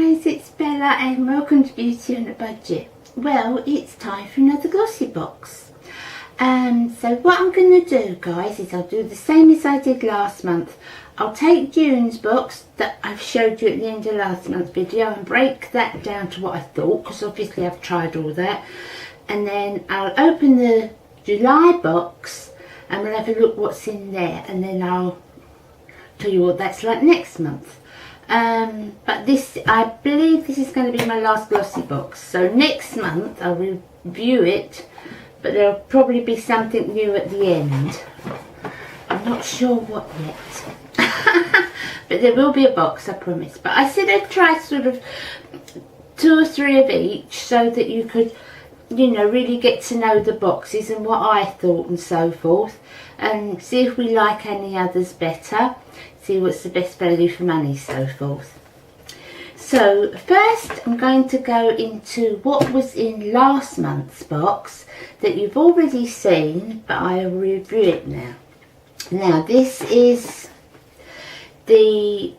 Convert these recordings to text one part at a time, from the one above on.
guys, it's Bella and welcome to Beauty on a Budget. Well, it's time for another Glossybox. So what I'm going to do, guys, is I'll do the same as I did last month. I'll take June's box that I've showed you at the end of last month's video and break that down to what I thought, because obviously I've tried all that. And then I'll open the July box and we'll have a look what's in there, and then I'll tell you what that's like next month. But this, I believe this is going to be my last Glossybox. So next month I'll review it, but there'll probably be something new at the end. I'm not sure what yet. But there will be a box, I promise. But I said I'd try sort of 2 or 3 of each so that you could, you know, really get to know the boxes and what I thought and so forth, and see if we like any others better, see what's the best value for money, so forth. So first I'm going to go into what was in last month's box that you've already seen, but I'll review it now. Now this is the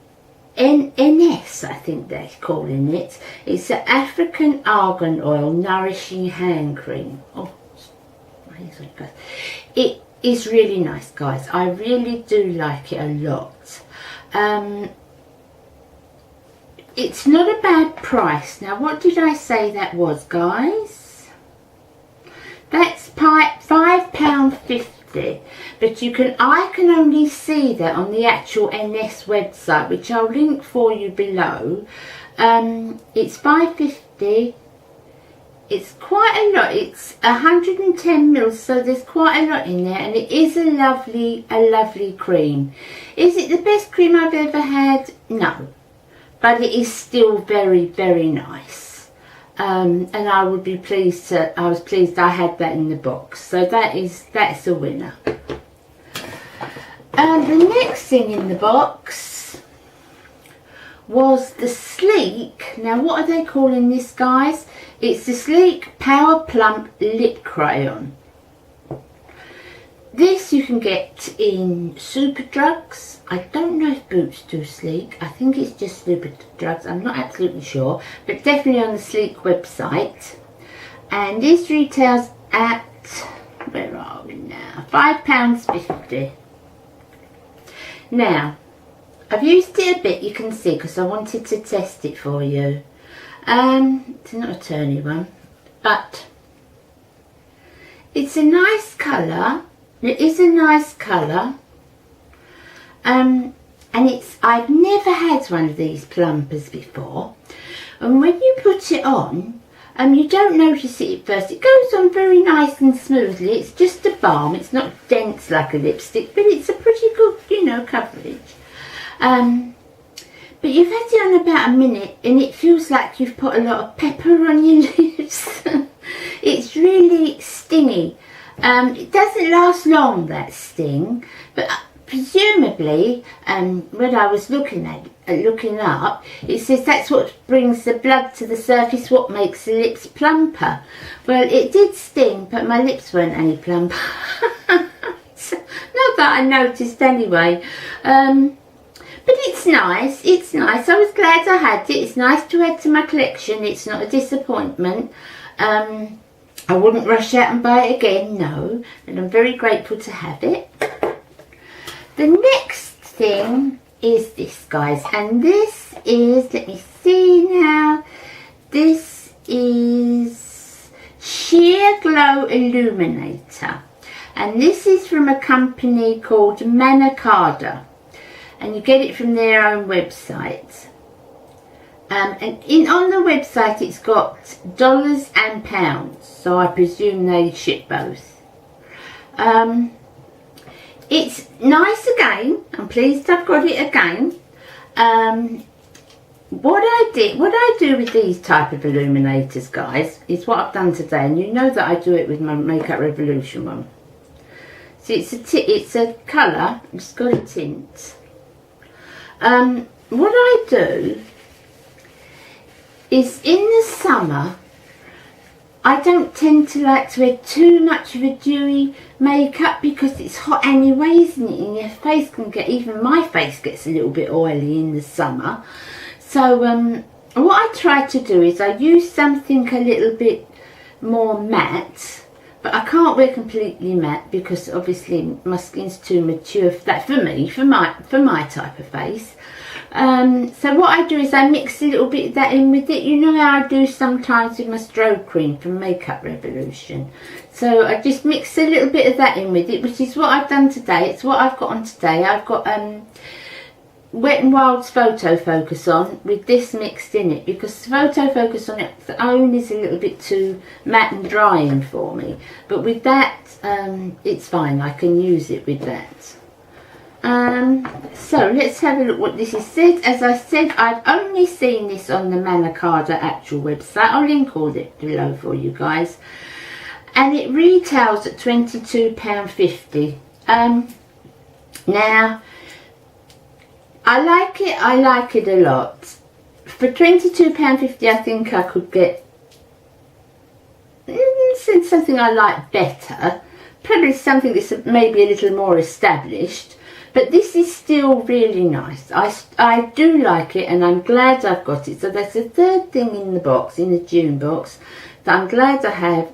NS, I think they're calling it. It's an African Argan Oil Nourishing Hand Cream. Oh, it is really nice, guys. I really do like it a lot. It's not a bad price. Now, what did I say that was, guys? That's £5.50. But I can only see that on the actual NS website, which I'll link for you below. It's £5.50. It's quite a lot. It's 110 mils, so there's quite a lot in there, and it is a lovely cream. Is it the best cream I've ever had? No, but it is still very, very nice. And I would be pleased to. I was pleased I had that in the box, so that's a winner. And the next thing in the box was the Sleek. Now, what are they calling this, guys? It's the Sleek Power Plump Lip Crayon. This you can get in Superdrugs. I don't know if Boots do Sleek. I think it's just Superdrugs. I'm not absolutely sure, but definitely on the Sleek website. And this retails at, where are we now? £5.50. Now, I've used it a bit, you can see, because I wanted to test it for you. It's not a turny one, but it's a nice colour. It is a nice colour. And I've never had one of these plumpers before. And when you put it on, you don't notice it at first. It goes on very nice and smoothly. It's just a balm. It's not dense like a lipstick, but it's a pretty good, you know, coverage. But you've had it on about a minute and it feels like you've put a lot of pepper on your lips. It's really stingy. It doesn't last long, that sting, but presumably, when I was looking up, it says that's what brings the blood to the surface, what makes the lips plumper. Well, it did sting, but my lips weren't any plumper. Not that I noticed anyway. But it's nice, it's nice. I was glad I had it. It's nice to add to my collection. It's not a disappointment. I wouldn't rush out and buy it again, no. And I'm very grateful to have it. The next thing is this, guys. And this is, let me see now. This is Sheer Glow Illuminator. And this is from a company called Manna Glo. And you get it from their own website. And on the website it's got dollars and pounds, so I presume they ship both. It's nice again. I'm pleased I've got it again. What I do with these type of illuminators, guys, is what I've done today, and you know that I do it with my Makeup Revolution one. So it's a colour, it's got a tint. What I do is in the summer, I don't tend to like to wear too much of a dewy makeup because it's hot anyway, isn't it? And your face can get, even my face gets a little bit oily in the summer. So what I try to do is I use something a little bit more matte, but I can't wear completely matte because obviously my skin's too mature for that, for me, for my type of face. So what I do is I mix a little bit of that in with it. You know how I do sometimes with my strobe cream from Makeup Revolution. So I just mix a little bit of that in with it, which is what I've done today. It's what I've got on today. I've got Wet n Wild's Photo Focus on with this mixed in it, because Photo Focus on its own is a little bit too matte and drying for me. But with that, it's fine. I can use it with that. So let's have a look what this is said. As I said, I've only seen this on the Manna Glo actual website. I'll link all it below for you guys. And it retails at £22.50. Now, I like it a lot. For £22.50 I think I could get something I like better. Probably something that's maybe a little more established. But this is still really nice. I do like it, and I'm glad I've got it. So that's the third thing in the box, in the June box, that I'm glad I've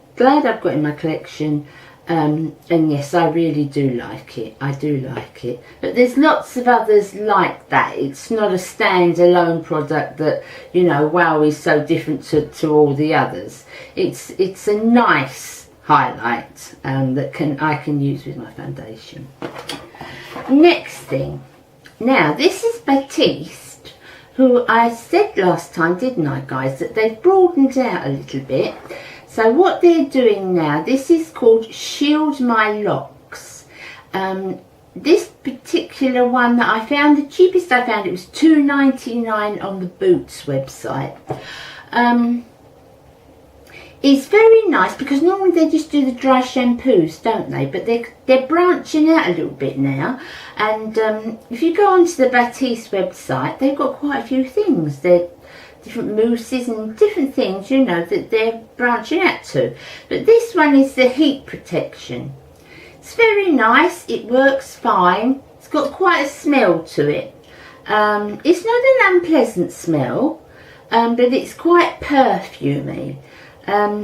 got in my collection. And yes, I really do like it. I do like it. But there's lots of others like that. It's not a standalone product that, you know, wow, is so different to all the others. It's a nice highlight that I can use with my foundation. Next thing, now this is Batiste, who I said last time, didn't I guys, that they've broadened out a little bit. So what they're doing now, this is called Shield My Locks. This particular one that I found, the cheapest I found, it was £2.99 on the Boots website. It's very nice because normally they just do the dry shampoos, don't they? But they're branching out a little bit now. And if you go onto the Batiste website, they've got quite a few things. They're different mousses and different things, you know, that they're branching out to. But this one is the heat protection. It's very nice. It works fine. It's got quite a smell to it. It's not an unpleasant smell, but it's quite perfumey.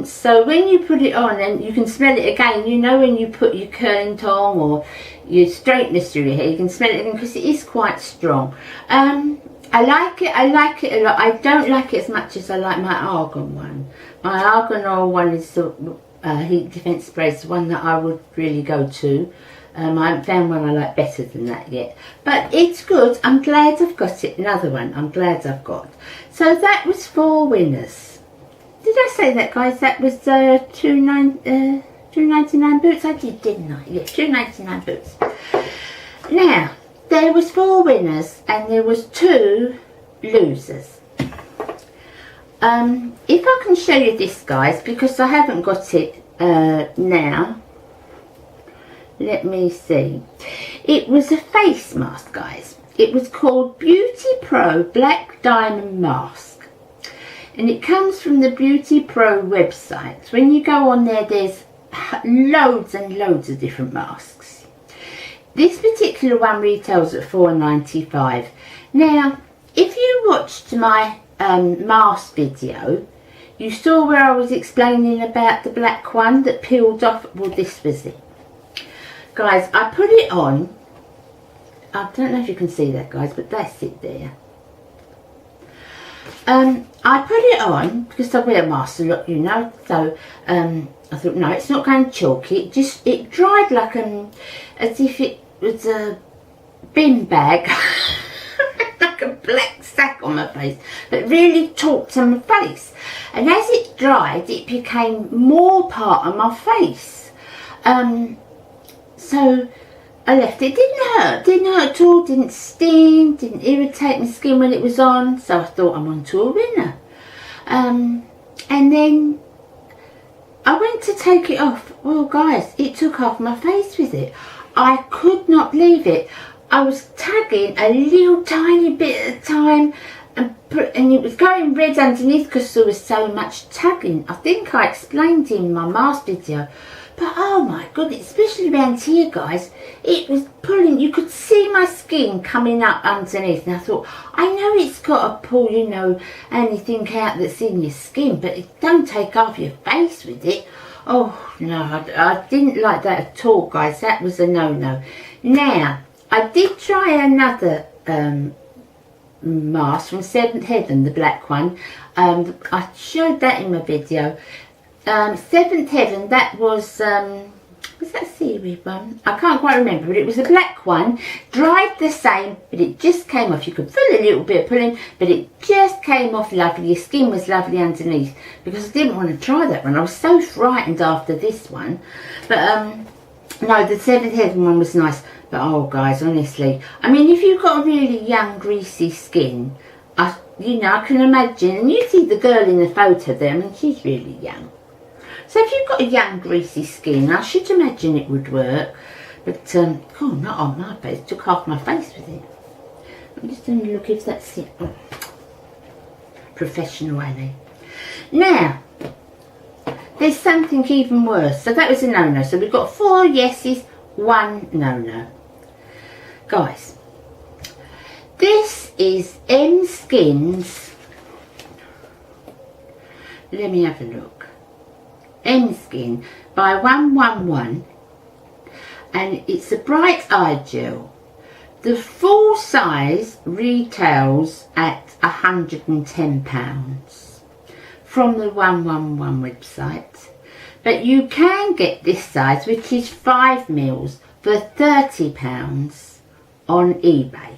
So when you put it on, and you can smell it again, you know, when you put your curling tong or your straightness through your hair, you can smell it again because it is quite strong. I like it a lot. I don't like it as much as I like my argan one. My argan oil one is the heat defense spray, is the one that I would really go to. I haven't found one I like better than that yet, but it's good. I'm glad I've got it. Another one I'm glad I've got. So that was 4 winners. Did I say that, guys? That was £2.99 Boots. I did, didn't I? Yeah, £2.99 Boots. Now, there was 4 winners and there was 2 losers. If I can show you this, guys, because I haven't got it now. Let me see. It was a face mask, guys. It was called Beauty Pro Black Diamond Mask. And it comes from the Beauty Pro website. When you go on there, there's loads and loads of different masks. This particular one retails at £4.95. Now, if you watched my mask video, you saw where I was explaining about the black one that peeled off. Well, this was it. Guys, I put it on. I don't know if you can see that, guys, but that's it there. I put it on because I wear masks a lot, you know, so I thought, no, it's not going to chalk. It dried like as if it was a bin bag, like a black sack on my face, but really talked to my face. And as it dried, it became more part of my face. So I left it. Didn't hurt at all, didn't sting, didn't irritate my skin when it was on. So I thought, I'm on to a winner. And then I went to take it off. Well, guys, it took off my face with it. I could not leave it. I was tagging a little tiny bit at a time, and it was going red underneath because there was so much tagging. I think I explained in my mask video. But oh my goodness, especially around here, guys, it was pulling. You could see my skin coming up underneath, and I thought, I know it's got to pull, you know, anything out that's in your skin, but it don't take off your face with it. Oh no, I didn't like that at all, guys. That was a no-no. Now, I did try another mask from Seventh Heaven, the black one. I showed that in my video. Seventh Heaven, that was that seaweed one? I can't quite remember, but it was a black one, dried the same, but it just came off. You could feel a little bit of pulling, but it just came off lovely. Your skin was lovely underneath, because I didn't want to try that one. I was so frightened after this one. But no, the Seventh Heaven one was nice. But oh guys, honestly, I mean, if you've got a really young greasy skin, you know, I can imagine, and you see the girl in the photo there, and she's really young. So if you've got a young greasy skin, I should imagine it would work. But, oh, not on my face. Took half my face with it. I'm just going to look if that's it. Oh. Professional, Annie. Now, there's something even worse. So that was a no-no. So we've got 4 yeses, 1 no-no. Guys, this is M Skin's. Let me have a look. M Skin by 111, and it's a bright eye gel. The full size retails at £110 from the 111 website, but you can get this size, which is 5 mils, for £30 on eBay.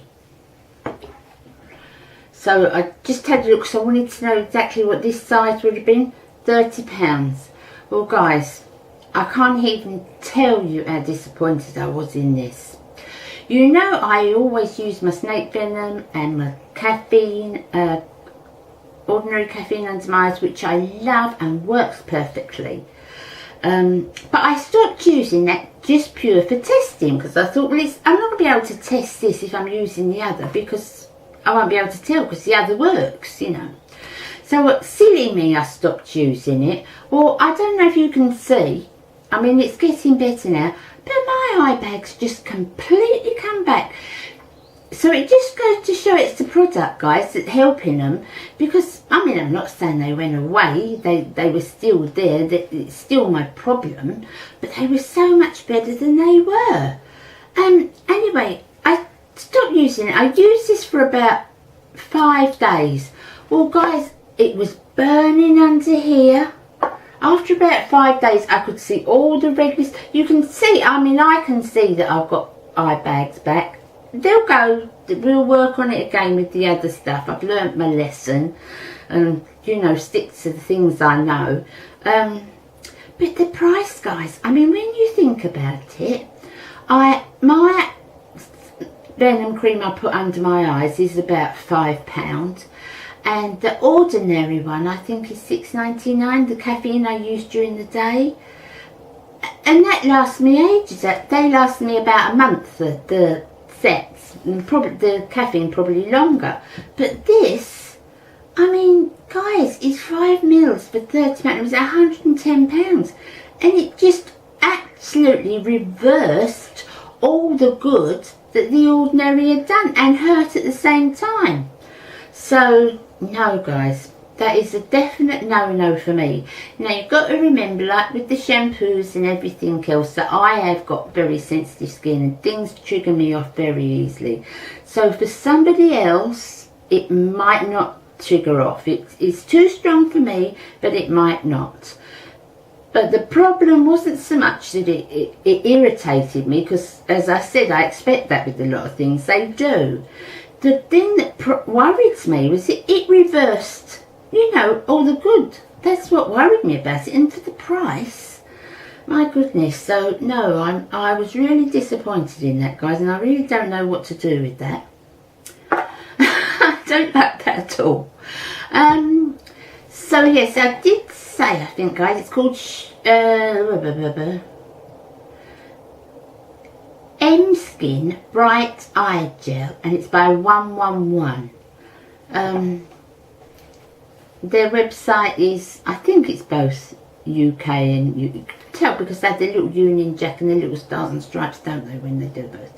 So I just had a look, so I wanted to know exactly what this size would have been. £30. Well guys, I can't even tell you how disappointed I was in this. You know, I always use my snake venom and my caffeine, ordinary caffeine under my eyes, which I love and works perfectly. But I stopped using that just pure for testing, because I thought, well, I'm not going to be able to test this if I'm using the other, because I won't be able to tell, because the other works, you know. So, silly me, I stopped using it. Well, I don't know if you can see. I mean, it's getting better now. But my eye bags just completely come back. So it just goes to show it's the product, guys, that's helping them. Because, I mean, I'm not saying they went away. They were still there. It's still my problem. But they were so much better than they were. Anyway, I stopped using it. I used this for about 5 days. Well, guys, it was burning under here. After about 5 days, I could see all the redness. You can see, I mean, I can see that I've got eye bags back. They'll go, we'll work on it again with the other stuff. I've learnt my lesson and, you know, stick to the things I know. But the price, guys, I mean, when you think about it, my venom cream I put under my eyes is about £5. And the ordinary one, I think, is $6.99, the caffeine I use during the day. And that lasts me ages. They last me about a month, the sets. And probably the caffeine probably longer. But this, I mean, guys, is 5 mils for £30. It was £110. And it just absolutely reversed all the good that the ordinary had done, and hurt at the same time. So, no guys, that is a definite no-no for me. Now you've got to remember, like with the shampoos and everything else, that I have got very sensitive skin and things trigger me off very easily. So for somebody else, it might not trigger off. It's too strong for me, but it might not. But the problem wasn't so much that it irritated me, because as I said, I expect that with a lot of things, they do. The thing that worried me was it reversed, you know, all the good. That's what worried me about it. And for the price, my goodness. So, no, I was really disappointed in that, guys. And I really don't know what to do with that. I don't like that at all. So, yes, I did say, I think, guys, it's called M Skin Bright Eye Gel, and it's by 111. Their website is, I think it's both UK, and you can tell because they have the little Union Jack and the little stars and stripes, don't they, when they do both.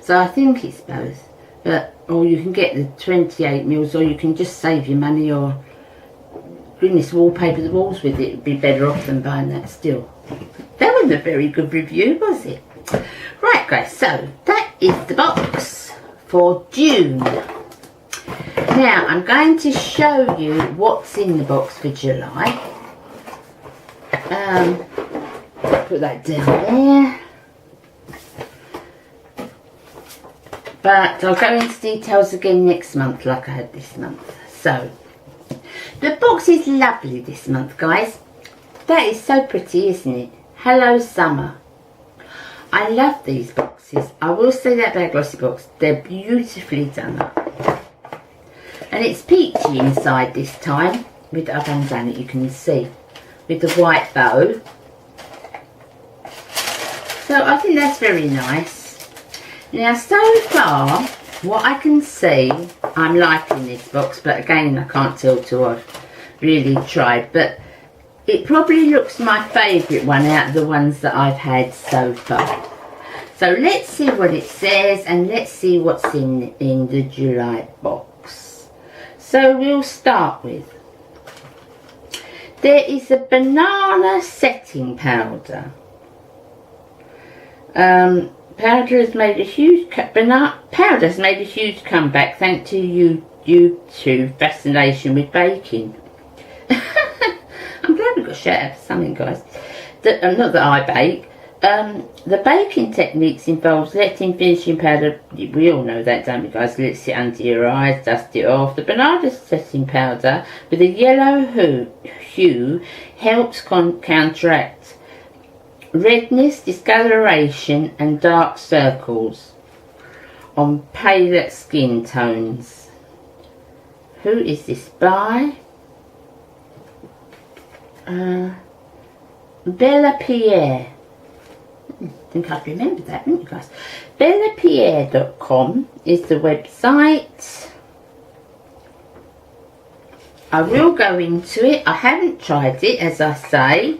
So I think it's both, but or you can get the 28 mils, or you can just save your money, or goodness, wallpaper the walls with it. Would be better off than buying that still. That wasn't a very good review, was it? Right guys, so that is the box for June. Now I'm going to show you what's in the box for July. Put that down there. But I'll go into details again next month like I had this month. So the box is lovely this month, guys. That is so pretty, isn't it? Hello Summer. I love these boxes. I will say that about Glossybox. They're beautifully done up. And it's peachy inside this time. With I've undone it, you can see. With the white bow. So I think that's very nice. Now so far, what I can see, I'm liking this box. But again, I can't tell till I've really tried. But it probably looks my favourite one out of the ones that I've had so far. So let's see what it says, and let's see what's in the July box. So we'll start with, there is a banana setting powder. Powder has made a huge comeback thanks to YouTube fascination with baking. I'm glad we got a shout out for something, guys. Not that I bake. The baking techniques involves letting finishing powder, we all know that, don't we guys? Let it sit under your eyes, dust it off. The banana setting powder with a yellow hue helps counteract redness, discoloration and dark circles on paler skin tones. Who is this by? Bella Pierre. I think I've remembered that, haven't you guys? BellaPierre.com is the website. I will go into it. I haven't tried it, as I say.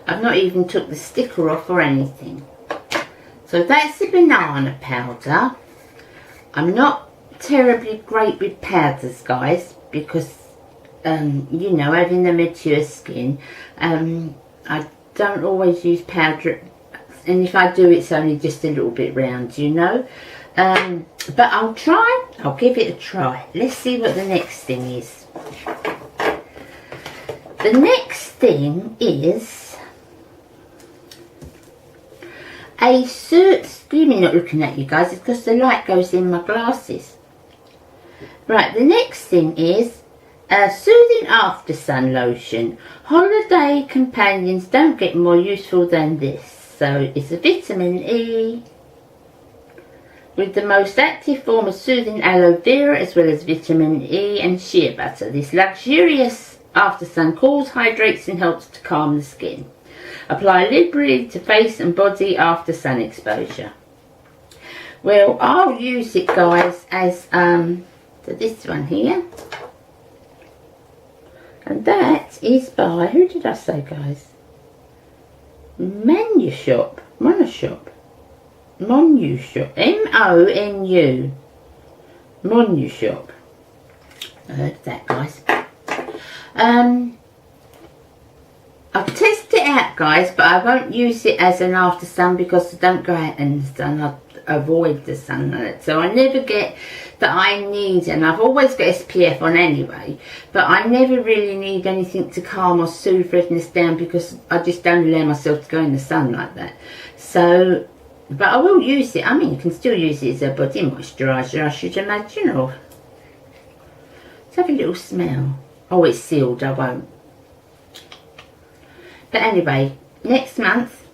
I've not even took the sticker off or anything. So that's the banana powder. I'm not terribly great with powders, guys, because you know, having the mature skin, I don't always use powder, and if I do, it's only just a little bit round, you know. But I'll give it a try. Let's see what the next thing is. The next thing is a excuse me not looking at you guys, it's because the light goes in my glasses. Right, the next thing is a soothing after sun lotion. Holiday companions don't get more useful than this. So it's a vitamin E with the most active form of soothing aloe vera, as well as vitamin E and shea butter. This luxurious after sun cools, hydrates and helps to calm the skin. Apply liberally to face and body after sun exposure. Well, I'll use it, guys, as this one here. And that is by, who did I say, guys? Manna Shop. Monu Shop. M-O-N-U. Monu Shop. I heard that, guys. I've tested it out, guys, but I won't use it as an after sun because I don't go out in the sun. I avoid the sun. So I never get that I need, and I've always got SPF on anyway, but I never really need anything to calm or soothe redness down because I just don't allow myself to go in the sun like that. So, but I will use it. I mean, you can still use it as a body moisturiser, I should imagine. Or let's have a little smell. Oh, it's sealed, I won't. But anyway, next month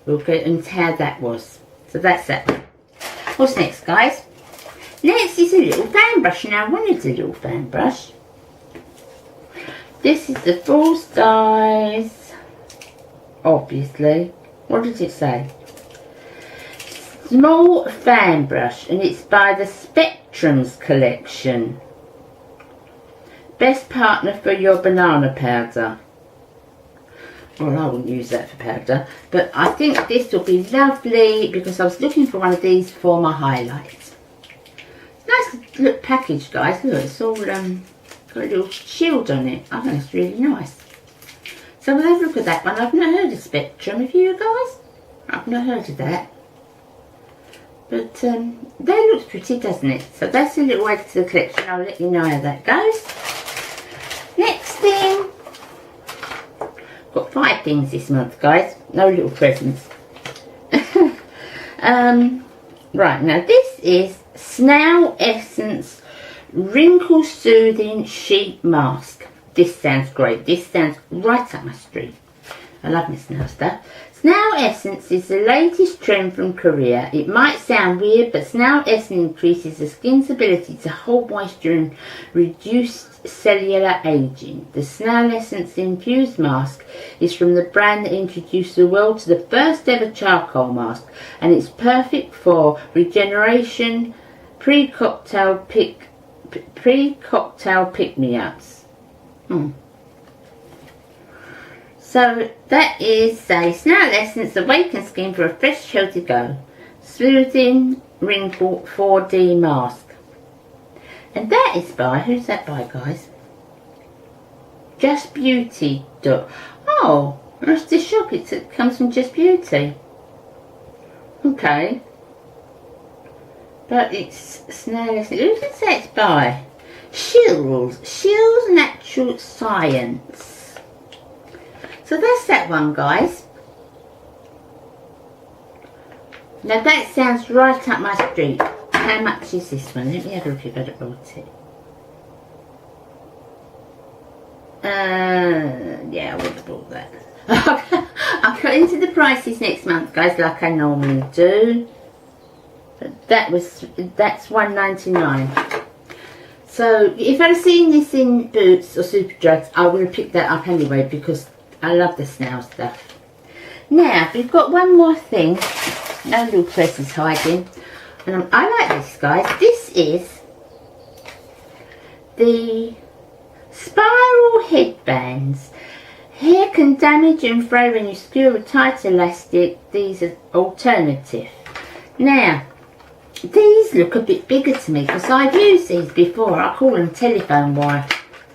we'll get into how that was. So that's that. What's next, guys? Next is a little fan brush. Now, I wanted a little fan brush. This is the full size, obviously. What does it say? Small fan brush, and it's by the Spectrums collection. Best partner for your banana powder. well, I wouldn't use that for powder, but I think this will be lovely because I was looking for one of these for my highlights. Nice look package, guys. Look, it's all got a little shield on it. I think it's really nice. So we'll have a look at that one. I've not heard of Spectrum. Have you guys? I've not heard of that. But that looks pretty, doesn't it? So that's a little add to the collection. I'll let you know how that goes. Next thing. Got 5 things this month, guys. No little presents. Right, now this is Snail Essence Wrinkle Soothing Sheet Mask. This sounds great. This sounds right up my street. I love my snail stuff. Snail Essence is the latest trend from Korea. It might sound weird, but Snail Essence increases the skin's ability to hold moisture and reduce cellular aging. The Snail Essence infused mask is from the brand that introduced the world to the first ever charcoal mask, and it's perfect for regeneration, pre-cocktail pick-me-ups. So that is a Snail Essence Awaken Skin for a fresh, healthy glow. Smoothing Wrinkle 4D Mask. And that is by, who's that by, guys? Just Beauty. Oh, that's the shop. It comes from Just Beauty. Okay. But it's Snail Essence. Who did say it's by? Sheild Natural Science. So that's that one, guys. Now that sounds right up my street. How much is this one? Let me have a look if I bought it. Yeah, I would have bought that. I'll go into the prices next month, guys, like I normally do. But that's $1.99. So if I'd have seen this in Boots or Superdrugs, I would have picked that up anyway because I love the snail stuff. Now, we've got one more thing. No little presses hiding. And I like this, guys. This is the spiral headbands. Hair can damage and fray when you skew a tight elastic. These are alternative. Now, these look a bit bigger to me because I've used these before. I call them telephone wire.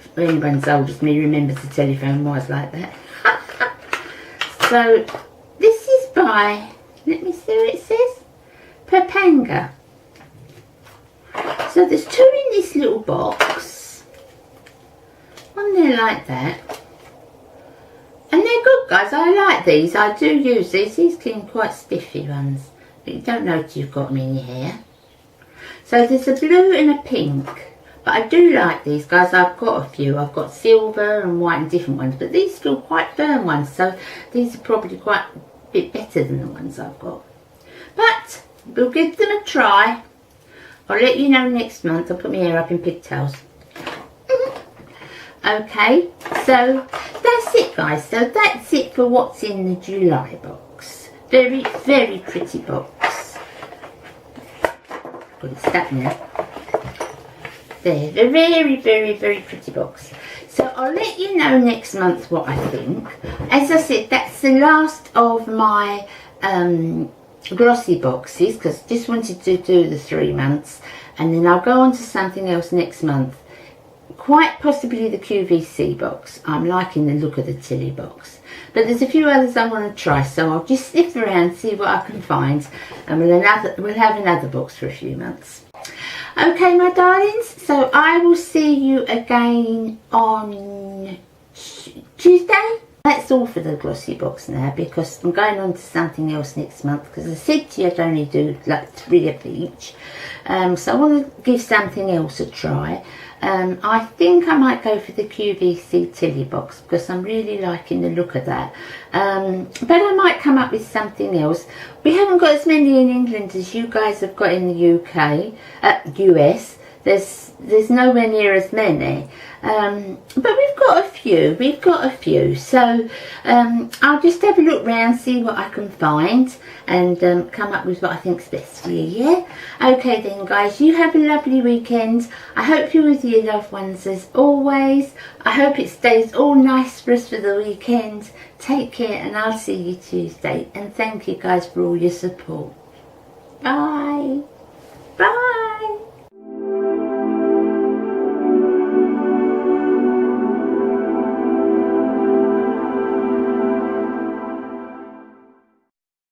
If anyone's old as me remembers the telephone wires like that. So this is by, let me see what it says, Papanga. So there's 2 in this little box. One there like that. And they're good, guys. I like these. I do use these. These can be quite stiffy ones. But you don't know till you've got them in your hair. So there's a blue and a pink. But I do like these, guys. I've got a few. I've got silver and white and different ones. But these are still quite firm ones. So these are probably quite a bit better than the ones I've got. But we'll give them a try. I'll let you know next month. I'll put my hair up in pigtails. Okay. So that's it, guys. So that's it for what's in the July box. Very, very pretty box. Got it stuck now. There, the very, very, very pretty box. So I'll let you know next month what I think. As I said, that's the last of my glossy boxes because I just wanted to do the 3 months and then I'll go on to something else next month. Quite possibly the QVC box. I'm liking the look of the Tilly box. But there's a few others I want to try, so I'll just sniff around, see what I can find, and we'll have another box for a few months. Okay, my darlings, so I will see you again on Tuesday. That's all for the glossy box now because I'm going on to something else next month because I said to you I'd only do like 3 of each. So I want to give something else a try. I think I might go for the QVC Tilly box because I'm really liking the look of that. But I might come up with something else. We haven't got as many in England as you guys have got in the UK, US. there's nowhere near as many, but we've got a few, so I'll just have a look round, see what I can find, and come up with what I think's best for you. Yeah, okay then guys, you have a lovely weekend. I hope you're with your loved ones as always. I hope it stays all nice for us for the weekend. Take care, and I'll see you Tuesday, and thank you guys for all your support. Bye.